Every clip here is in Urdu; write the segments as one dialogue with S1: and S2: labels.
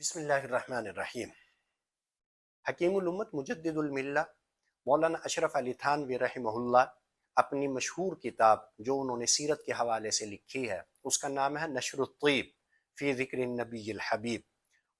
S1: بسم اللہ الرحمن الرحیم۔ حکیم الامت مجدد الملہ مولانا اشرف علی تھانوی رحمہ اللہ اپنی مشہور کتاب جو انہوں نے سیرت کے حوالے سے لکھی ہے اس کا نام ہے نشر الطیب فی ذکر النبی الحبیب۔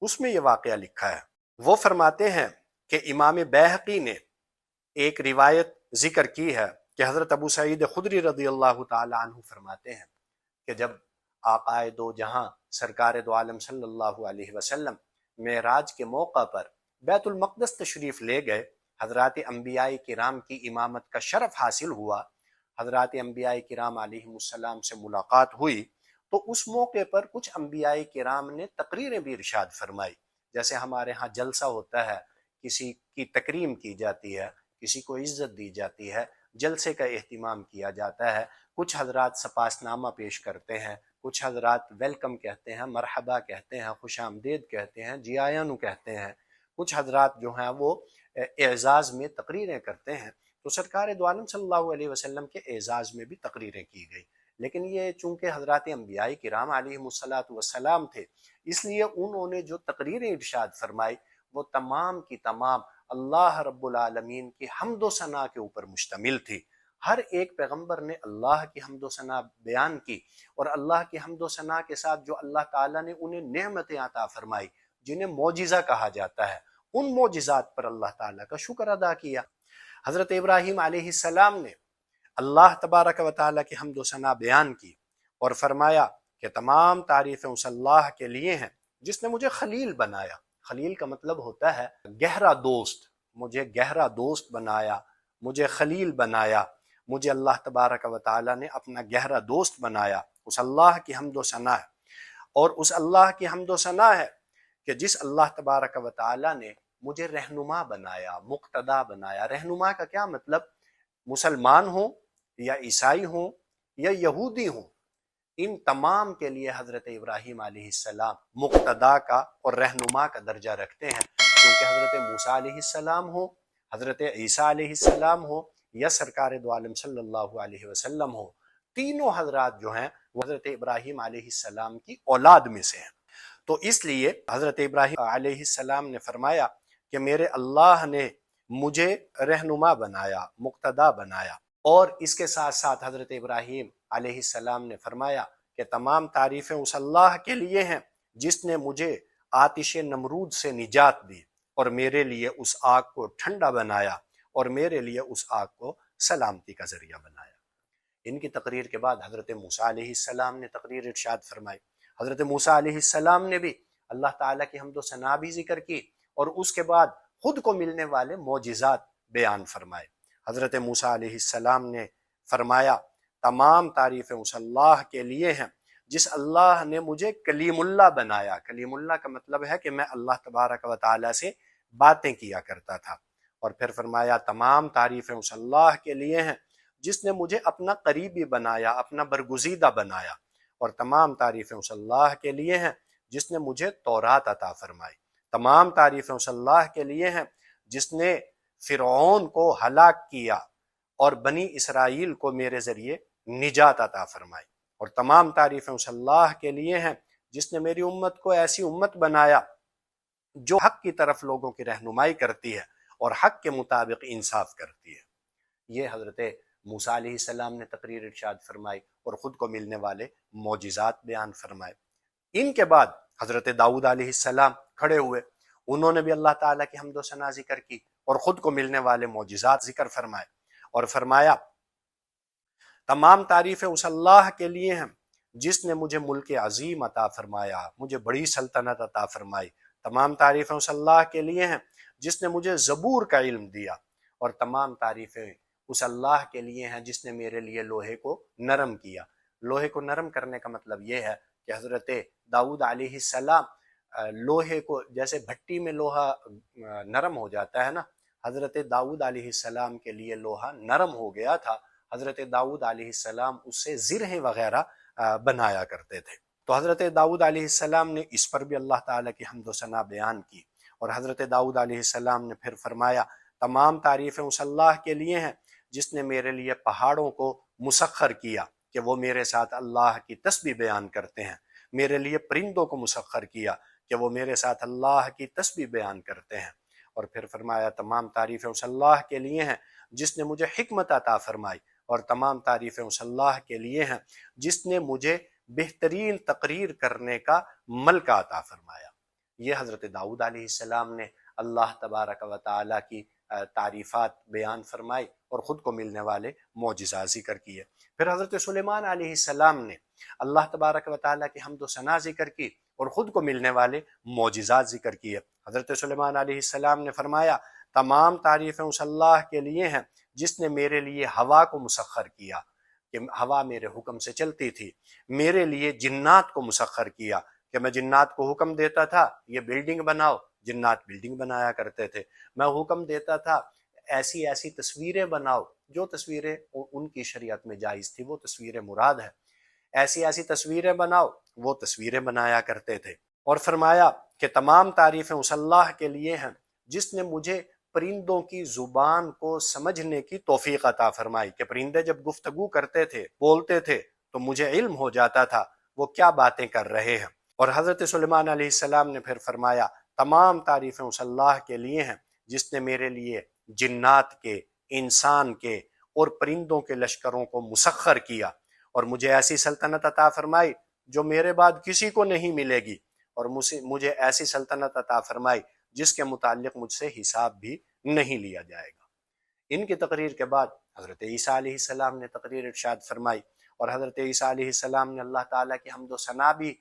S1: اس میں یہ واقعہ لکھا ہے، وہ فرماتے ہیں کہ امام بیہقی نے ایک روایت ذکر کی ہے کہ حضرت ابو سعید خدری رضی اللہ تعالی عنہ فرماتے ہیں کہ جب آقائے دو جہاں سرکار دو عالم صلی اللہ علیہ وسلم معراج کے موقع پر بیت المقدس تشریف لے گئے، حضرات انبیاء کرام کی امامت کا شرف حاصل ہوا، حضرات انبیاء کرام علیہ السلام سے ملاقات ہوئی، تو اس موقع پر کچھ انبیاء کرام نے تقریریں بھی ارشاد فرمائی۔ جیسے ہمارے ہاں جلسہ ہوتا ہے، کسی کی تکریم کی جاتی ہے، کسی کو عزت دی جاتی ہے، جلسے کا اہتمام کیا جاتا ہے، کچھ حضرات سپاس نامہ پیش کرتے ہیں، کچھ حضرات ویلکم کہتے ہیں، مرحبا کہتے ہیں، خوش آمدید کہتے ہیں، جی آیا نو کہتے ہیں، کچھ حضرات جو ہیں وہ اعزاز میں تقریریں کرتے ہیں۔ تو سرکار دو عالم صلی اللہ علیہ وسلم کے اعزاز میں بھی تقریریں کی گئی، لیکن یہ چونکہ حضرات انبیاء کرام علیہ السلام تھے، اس لیے انہوں نے جو تقریریں ارشاد فرمائی وہ تمام کی تمام اللہ رب العالمین کی حمد و ثنا کے اوپر مشتمل تھی۔ ہر ایک پیغمبر نے اللہ کی حمد و ثنا بیان کی، اور اللہ کی حمد و ثنا کے ساتھ جو اللہ تعالیٰ نے انہیں نعمتیں عطا فرمائی جنہیں معجزہ کہا جاتا ہے، ان معجزات پر اللہ تعالیٰ کا شکر ادا کیا۔ حضرت ابراہیم علیہ السلام نے اللہ تبارک و تعالیٰ کی حمد و ثنا بیان کی اور فرمایا کہ تمام تعریفیں اس اللہ کے لیے ہیں جس نے مجھے خلیل بنایا۔ خلیل کا مطلب ہوتا ہے گہرا دوست، مجھے گہرا دوست بنایا، مجھے خلیل بنایا، مجھے اللہ تبارک و تعالیٰ نے اپنا گہرا دوست بنایا۔ اس اللہ کی حمد و ثنا ہے، اور اس اللہ کی حمد و ثنا ہے کہ جس اللہ تبارک و تعالیٰ نے مجھے رہنما بنایا، مقتدا بنایا۔ رہنما کا کیا مطلب؟ مسلمان ہوں یا عیسائی ہوں یا یہودی ہوں، ان تمام کے لیے حضرت ابراہیم علیہ السلام مقتدا کا اور رہنما کا درجہ رکھتے ہیں، کیونکہ حضرت موسیٰ علیہ السلام ہو، حضرت عیسیٰ علیہ السلام ہو یا سرکار دو عالم صلی اللہ علیہ وسلم ہو، تینوں حضرات جو ہیں وہ حضرت ابراہیم علیہ السلام کی اولاد میں سے ہیں۔ تو اس لیے حضرت ابراہیم علیہ السلام نے فرمایا کہ میرے اللہ نے مجھے رہنما بنایا، مقتدا بنایا، اور اس کے ساتھ ساتھ حضرت ابراہیم علیہ السلام نے فرمایا کہ تمام تعریفیں اس اللہ کے لیے ہیں جس نے مجھے آتش نمرود سے نجات دی اور میرے لیے اس آگ کو ٹھنڈا بنایا اور میرے لیے اس آگ کو سلامتی کا ذریعہ بنایا۔ ان کی تقریر کے بعد حضرت موسیٰ علیہ السلام نے تقریر ارشاد فرمائی۔ حضرت موسیٰ علیہ السلام نے بھی اللہ تعالیٰ کی حمد و ثنا بھی ذکر کی اور اس کے بعد خود کو ملنے والے معجزات بیان فرمائے۔ حضرت موسیٰ علیہ السلام نے فرمایا تمام تعریفیں اس اللہ کے لیے ہیں جس اللہ نے مجھے کلیم اللہ بنایا۔ کلیم اللہ کا مطلب ہے کہ میں اللہ تبارک و تعالیٰ سے باتیں کیا کرتا تھا۔ اور پھر فرمایا تمام تعریفیں اس اللہ کے لیے ہیں جس نے مجھے اپنا قریبی بنایا، اپنا برگزیدہ بنایا، اور تمام تعریفیں اس اللہ کے لیے ہیں جس نے مجھے تورات عطا فرمائی۔ تمام تعریفیں اس اللہ کے لیے ہیں جس نے فرعون کو ہلاک کیا اور بنی اسرائیل کو میرے ذریعے نجات عطا فرمائی، اور تمام تعریفیں اس اللہ کے لیے ہیں جس نے میری امت کو ایسی امت بنایا جو حق کی طرف لوگوں کی رہنمائی کرتی ہے اور حق کے مطابق انصاف کرتی ہے۔ یہ حضرت موسیٰ علیہ السلام نے تقریر ارشاد فرمائی اور خود کو ملنے والے معجزات بیان فرمائے۔ ان کے بعد حضرت داؤد علیہ السلام کھڑے ہوئے، انہوں نے بھی اللہ تعالیٰ کی حمد و ثنا ذکر کی اور خود کو ملنے والے معجزات ذکر فرمائے، اور فرمایا تمام تعریفیں اس اللہ کے لیے ہیں جس نے مجھے ملک عظیم عطا فرمایا، مجھے بڑی سلطنت عطا فرمائی۔ تمام تعریفیں اس اللہ کے لیے ہیں جس نے مجھے زبور کا علم دیا، اور تمام تعریفیں اس اللہ کے لیے ہیں جس نے میرے لیے لوہے کو نرم کیا۔ لوہے کو نرم کرنے کا مطلب یہ ہے کہ حضرت داؤد علیہ السلام لوہے کو، جیسے بھٹی میں لوہا نرم ہو جاتا ہے نا، حضرت داؤد علیہ السلام کے لیے لوہا نرم ہو گیا تھا۔ حضرت داؤد علیہ السلام اس سے زرہیں وغیرہ بنایا کرتے تھے۔ تو حضرت داؤد علیہ السلام نے اس پر بھی اللہ تعالیٰ کی حمد و ثنا بیان کی، اور حضرت داؤد علیہ السلام نے پھر فرمایا تمام تعریفیں اس اللہ کے لیے ہیں جس نے میرے لیے پہاڑوں کو مسخر کیا کہ وہ میرے ساتھ اللہ کی تسبیح بیان کرتے ہیں، میرے لیے پرندوں کو مسخر کیا کہ وہ میرے ساتھ اللہ کی تسبیح بیان کرتے ہیں۔ اور پھر فرمایا تمام تعریفیں اس اللہ کے لیے ہیں جس نے مجھے حکمت عطا فرمائی، اور تمام تعریفیں اس اللہ کے لیے ہیں جس نے مجھے بہترین تقریر کرنے کا ملکہ عطا فرمایا۔ یہ حضرت داؤد علیہ السلام نے اللہ تبارک و تعالیٰ کی تعریفات بیان فرمائی اور خود کو ملنے والے معجزات ذکر کیے۔ پھر حضرت سلیمان علیہ السلام نے اللہ تبارک و تعالیٰ کی حمد و ثنا ذکر کی اور خود کو ملنے والے معجزات ذکر کیے۔ حضرت سلیمان علیہ السلام نے فرمایا تمام تعریفیں اس اللہ کے لیے ہیں جس نے میرے لیے ہوا کو مسخر کیا، کہ ہوا میرے حکم سے چلتی تھی، میرے لیے جنات کو مسخر کیا کہ میں جنات کو حکم دیتا تھا یہ بلڈنگ بناؤ، جنات بلڈنگ بنایا کرتے تھے، میں حکم دیتا تھا ایسی ایسی تصویریں بناؤ، جو تصویریں ان کی شریعت میں جائز تھی وہ تصویریں مراد ہے، ایسی ایسی تصویریں بناؤ، وہ تصویریں بنایا کرتے تھے۔ اور فرمایا کہ تمام تعریفیں اس اللہ کے لیے ہیں جس نے مجھے پرندوں کی زبان کو سمجھنے کی توفیق عطا فرمائی، کہ پرندے جب گفتگو کرتے تھے، بولتے تھے، تو مجھے علم ہو جاتا تھا وہ کیا باتیں کر رہے ہیں۔ اور حضرت سلیمان علیہ السلام نے پھر فرمایا تمام تعریفیں اس اللہ کے لیے ہیں جس نے میرے لیے جنات کے، انسان کے اور پرندوں کے لشکروں کو مسخر کیا، اور مجھے ایسی سلطنت عطا فرمائی جو میرے بعد کسی کو نہیں ملے گی، اور مجھے ایسی سلطنت عطا فرمائی جس کے متعلق مجھ سے حساب بھی نہیں لیا جائے گا۔ ان کی تقریر کے بعد حضرت عیسیٰ علیہ السلام نے تقریر ارشاد فرمائی، اور حضرت عیسیٰ علیہ السلام نے اللہ تعالیٰ کی حمد و ثنا بھی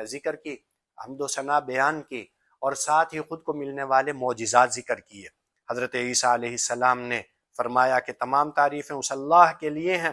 S1: ذکر کی، حمد و ثنا بیان کی، اور ساتھ ہی خود کو ملنے والے معجزات ذکر کیے۔ حضرت عیسیٰ علیہ السلام نے فرمایا کہ تمام تعریفیں اس اللہ کے لیے ہیں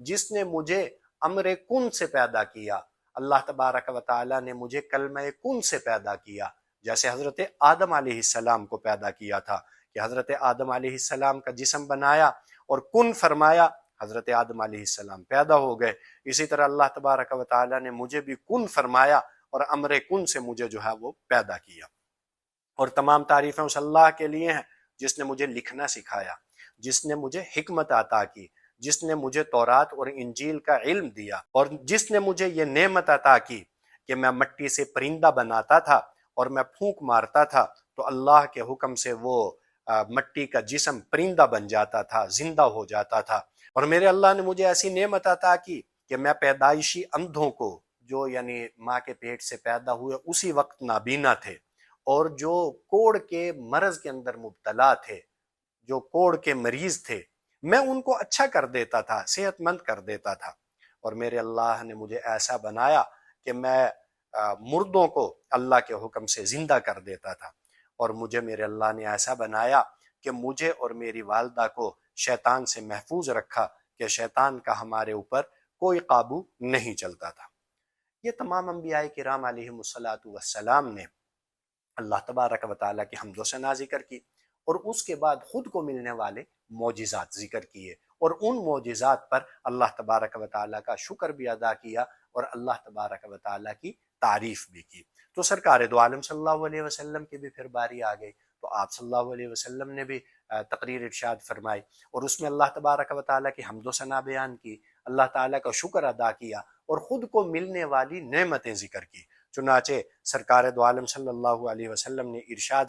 S1: جس نے مجھے امر کن سے پیدا کیا، اللہ تبارک و تعالیٰ نے مجھے کلمہ کن سے پیدا کیا، جیسے حضرت آدم علیہ السلام کو پیدا کیا تھا کہ حضرت آدم علیہ السلام کا جسم بنایا اور کن فرمایا، حضرت آدم علیہ السلام پیدا ہو گئے۔ اسی طرح اللہ تبارک و تعالیٰ نے مجھے بھی کن فرمایا اور امر کن سے مجھے جو ہے وہ پیدا کیا۔ اور تمام تعریفیں اس اللہ کے لیے ہیں جس نے مجھے لکھنا سکھایا، جس نے مجھے حکمت عطا کی، جس نے مجھے تورات اور انجیل کا علم دیا، اور جس نے مجھے یہ نعمت عطا کی کہ میں مٹی سے پرندہ بناتا تھا اور میں پھونک مارتا تھا تو اللہ کے حکم سے وہ مٹی کا جسم پرندہ بن جاتا تھا، زندہ ہو جاتا تھا۔ اور میرے اللہ نے مجھے ایسی نعمت عطا کی کہ میں پیدائشی اندھوں کو، جو یعنی ماں کے پیٹ سے پیدا ہوئے اسی وقت نابینا تھے، اور جو کوڑ کے مرض کے اندر مبتلا تھے، جو کوڑ کے مریض تھے، میں ان کو اچھا کر دیتا تھا، صحت مند کر دیتا تھا۔ اور میرے اللہ نے مجھے ایسا بنایا کہ میں مردوں کو اللہ کے حکم سے زندہ کر دیتا تھا، اور مجھے میرے اللہ نے ایسا بنایا کہ مجھے اور میری والدہ کو شیطان سے محفوظ رکھا کہ شیطان کا ہمارے اوپر کوئی قابو نہیں چلتا تھا۔ یہ تمام انبیاء کرام علیہم الصلاۃ والسلام نے اللہ تبارک و تعالیٰ کی حمد و ثنا ذکر کی، اور اس کے بعد خود کو ملنے والے معجزات ذکر کیے، اور ان معجزات پر اللہ تبارک و تعالیٰ کا شکر بھی ادا کیا اور اللہ تبارک و تعالیٰ کی تعریف بھی کی۔ تو سرکار دو عالم صلی اللہ علیہ وسلم کی بھی پھر باری آ گئی، تو آپ صلی اللہ علیہ وسلم نے بھی تقریر ارشاد فرمائی، اور اس میں اللہ تبارک و تعالیٰ کی حمد و ثنا بیان کی، اللہ تعالیٰ کا شکر ادا کیا، اور خود کو ملنے والی نعمتیں ذکر کی۔ چنانچہ سرکار دو عالم صلی اللہ علیہ وسلم نے ارشاد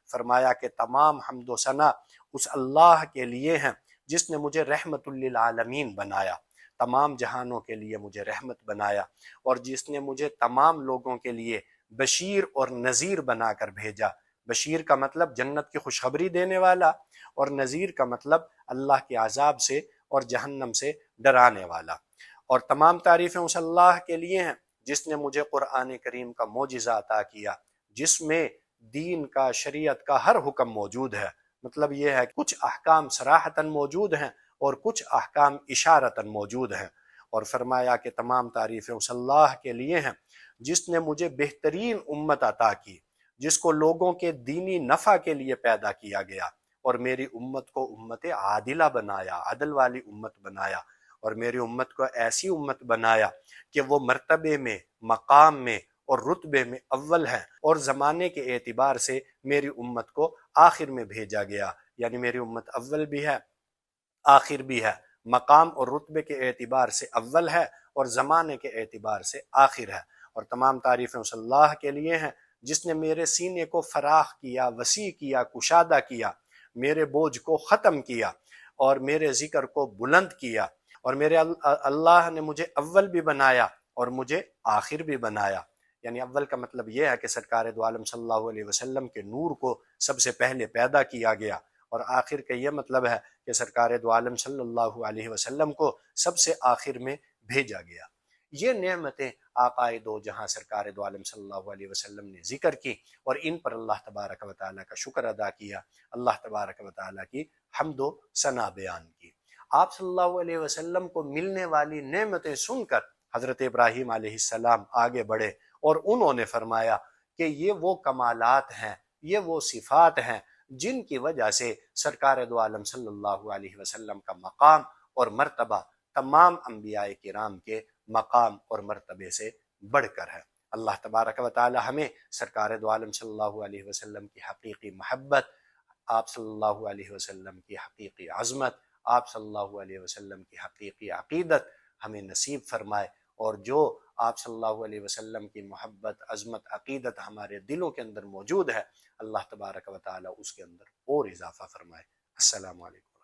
S1: فرمایا کہ تمام حمد و ثنا اس اللہ کے لیے ہیں جس نے مجھے رحمت للعالمین بنایا، تمام جہانوں کے لیے مجھے رحمت بنایا، اور جس نے مجھے تمام لوگوں کے لیے بشیر اور نذیر بنا کر بھیجا۔ بشیر کا مطلب جنت کی خوشخبری دینے والا، اور نذیر کا مطلب اللہ کے عذاب سے اور جہنم سے ڈرانے والا۔ اور تمام تعریفیں اس اللہ کے لیے ہیں جس نے مجھے قرآن کریم کا معجزہ عطا کیا، جس میں دین کا، شریعت کا ہر حکم موجود ہے۔ مطلب یہ ہے کہ کچھ احکام صراحتاً موجود ہیں اور کچھ احکام اشارتاً موجود ہیں۔ اور فرمایا کہ تمام تعریفیں اس اللہ کے لیے ہیں جس نے مجھے بہترین امت عطا کی، جس کو لوگوں کے دینی نفع کے لیے پیدا کیا گیا، اور میری امت کو امت عادلہ بنایا، عدل والی امت بنایا، اور میری امت کو ایسی امت بنایا کہ وہ مرتبے میں، مقام میں اور رتبے میں اول ہے، اور زمانے کے اعتبار سے میری امت کو آخر میں بھیجا گیا، یعنی میری امت اول بھی ہے، آخر بھی ہے، مقام اور رتبے کے اعتبار سے اول ہے اور زمانے کے اعتبار سے آخر ہے۔ اور تمام تعریفیں اس اللہ کے لیے ہیں جس نے میرے سینے کو فراخ کیا، وسیع کیا، کشادہ کیا، میرے بوجھ کو ختم کیا اور میرے ذکر کو بلند کیا، اور میرے اللہ نے مجھے اول بھی بنایا اور مجھے آخر بھی بنایا۔ یعنی اول کا مطلب یہ ہے کہ سرکار دو عالم صلی اللہ علیہ وسلم کے نور کو سب سے پہلے پیدا کیا گیا، اور آخر کا یہ مطلب ہے کہ سرکار دو عالم صلی اللہ علیہ وسلم کو سب سے آخر میں بھیجا گیا۔ یہ نعمتیں آقا دو جہاں سرکار دو عالم صلی اللہ علیہ وسلم نے ذکر کی، اور ان پر اللہ تبارک و تعالیٰ کا شکر ادا کیا، اللہ تبارک و تعالیٰ کی حمد و ثنا بیان کی۔ آپ صلی اللہ علیہ وسلم کو ملنے والی نعمتیں سن کر حضرت ابراہیم علیہ السلام آگے بڑھے، اور انہوں نے فرمایا کہ یہ وہ کمالات ہیں، یہ وہ صفات ہیں جن کی وجہ سے سرکار دو عالم صلی اللہ علیہ وسلم کا مقام اور مرتبہ تمام انبیاء کرام کے مقام اور مرتبے سے بڑھ کر ہے۔ اللہ تبارک و تعالی ہمیں سرکار دو عالم صلی اللہ علیہ وسلم کی حقیقی محبت، آپ صلی اللہ علیہ وسلم کی حقیقی عظمت، آپ صلی اللہ علیہ وسلم کی حقیقی عقیدت ہمیں نصیب فرمائے، اور جو آپ صلی اللہ علیہ وسلم کی محبت، عظمت، عقیدت ہمارے دلوں کے اندر موجود ہے، اللہ تبارک و تعالی اس کے اندر اور اضافہ فرمائے۔ السلام علیکم۔